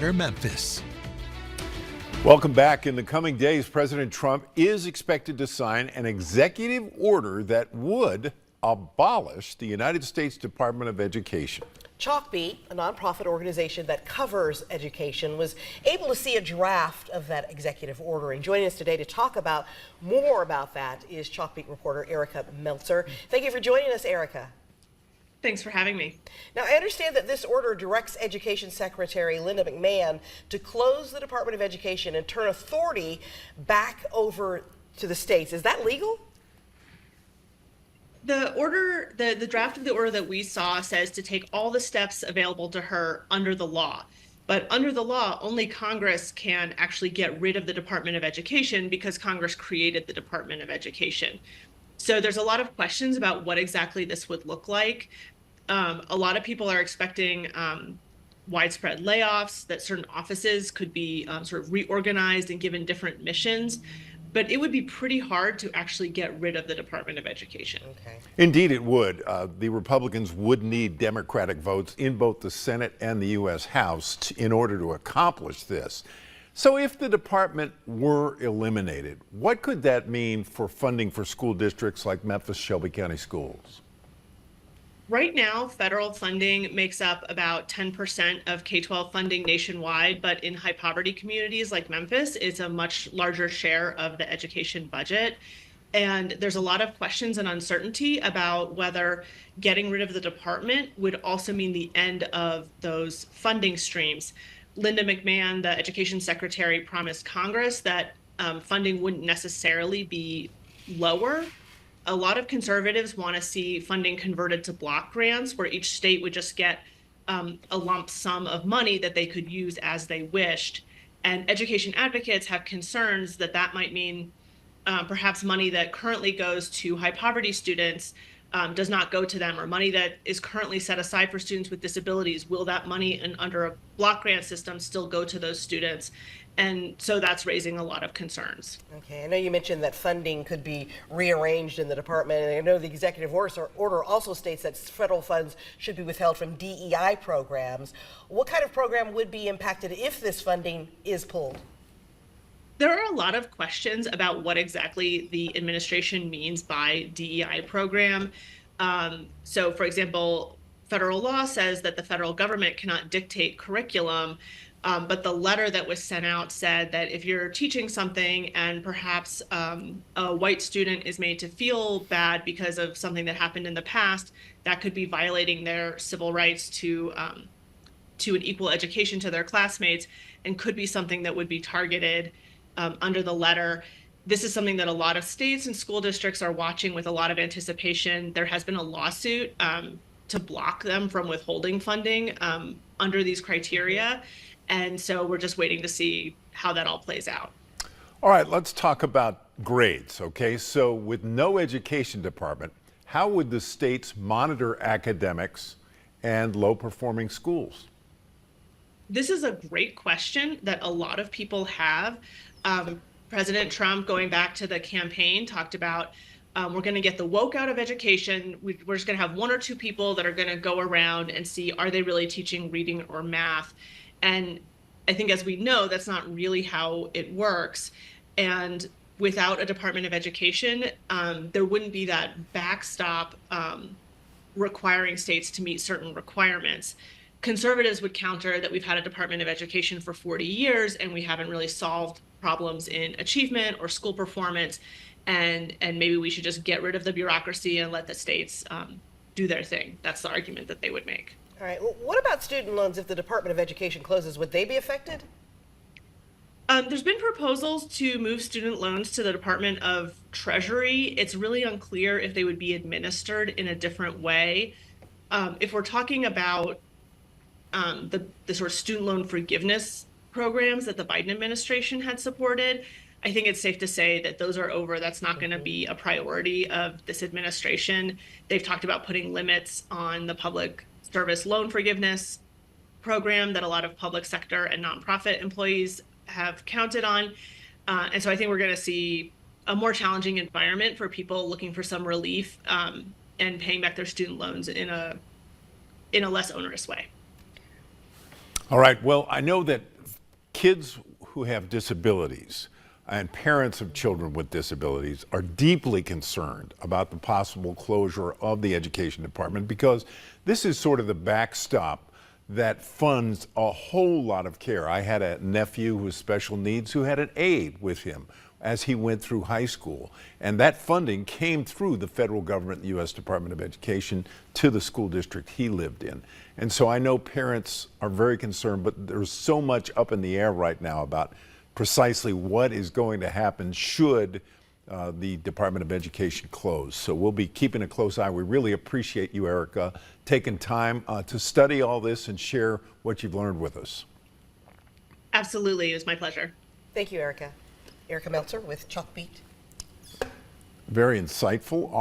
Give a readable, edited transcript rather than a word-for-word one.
Better Memphis. Welcome back. In the coming days, President Trump is expected to sign an executive order that would abolish the United States Department of Education. Chalkbeat, a nonprofit organization that covers education, was able to see a draft of that executive order. And joining us today to talk about more about that is Chalkbeat reporter Erica Meltzer. Thank you for joining us, Erica. Thanks for having me. Now, I understand that this order directs Education Secretary Linda McMahon to close the Department of Education and turn authority back over to the states. Is that legal? The order, the draft of the order that we saw says to take all the steps available to her under the law. But under the law, only Congress can actually get rid of the Department of Education because Congress created the Department of Education. So there's a lot of questions about what exactly this would look like. A lot of people are expecting widespread layoffs, that certain offices could be sort of reorganized and given different missions. But it would be pretty hard to actually get rid of the Department of Education. Okay. Indeed, it would. The Republicans would need Democratic votes in both the Senate and the U.S. House in order to accomplish this. So if the department were eliminated, what could that mean for funding for school districts like Memphis Shelby County Schools? Right now, federal funding makes up about 10% of K-12 funding nationwide, but in high poverty communities like Memphis, it's a much larger share of the education budget. And there's a lot of questions and uncertainty about whether getting rid of the department would also mean the end of those funding streams. Linda McMahon, the education secretary, promised Congress that funding wouldn't necessarily be lower. A lot of conservatives want to see funding converted to block grants where each state would just get a lump sum of money that they could use as they wished. And education advocates have concerns that that might mean perhaps money that currently goes to high poverty students does not go to them, or money that is currently set aside for students with disabilities. Will that money under a block grant system still go to those students? And so that's raising a lot of concerns. Okay, I know you mentioned that funding could be rearranged in the department, and I know the executive order also states that federal funds should be withheld from DEI programs. What kind of program would be impacted if this funding is pulled? There are a lot of questions about what exactly the administration means by DEI program. So, for example, federal law says that the federal government cannot dictate curriculum. But the letter that was sent out said that if you're teaching something and perhaps a white student is made to feel bad because of something that happened in the past, that could be violating their civil rights to an equal education to their classmates, and could be something that would be targeted under the letter. This is something that a lot of states and school districts are watching with a lot of anticipation. There has been a lawsuit to block them from withholding funding under these criteria. And so we're just waiting to see how that all plays out. All right, let's talk about grades, okay? So with no education department, how would the states monitor academics and low-performing schools? This is a great question that a lot of people have. President Trump, going back to the campaign, talked about we're going to get the woke out of education. We're just going to have one or two people that are going to go around and see, are they really teaching reading or math? And I think, as we know, that's not really how it works. And without a Department of Education, there wouldn't be that backstop requiring states to meet certain requirements. Conservatives would counter that we've had a Department of Education for 40 years and we haven't really solved problems in achievement or school performance. And maybe we should just get rid of the bureaucracy and let the states do their thing. That's the argument that they would make. All right. Well, what about student loans? If the Department of Education closes, would they be affected? There's been proposals to move student loans to the Department of Treasury. It's really unclear if they would be administered in a different way. If we're talking about the sort of student loan forgiveness programs that the Biden administration had supported, I think it's safe to say that those are over. That's not going to be a priority of this administration. They've talked about putting limits on the public service loan forgiveness program that a lot of public sector and nonprofit employees have counted on. And so I think we're going to see a more challenging environment for people looking for some relief and paying back their student loans in a less onerous way. All right. Well, I know that kids who have disabilities and parents of children with disabilities are deeply concerned about the possible closure of the education department, because this is sort of the backstop that funds a whole lot of care. I had a nephew with special needs who had an aide with him as he went through high school. And that funding came through the federal government, the U.S. Department of Education, to the school district he lived in. And so I know parents are very concerned, but there's so much up in the air right now about precisely what is going to happen should the Department of Education close. So we'll be keeping a close eye. We really appreciate you, Erica, taking time to study all this and share what you've learned with us. Absolutely. It was my pleasure. Thank you, Erica. Erica Meltzer with Chalkbeat. Very insightful.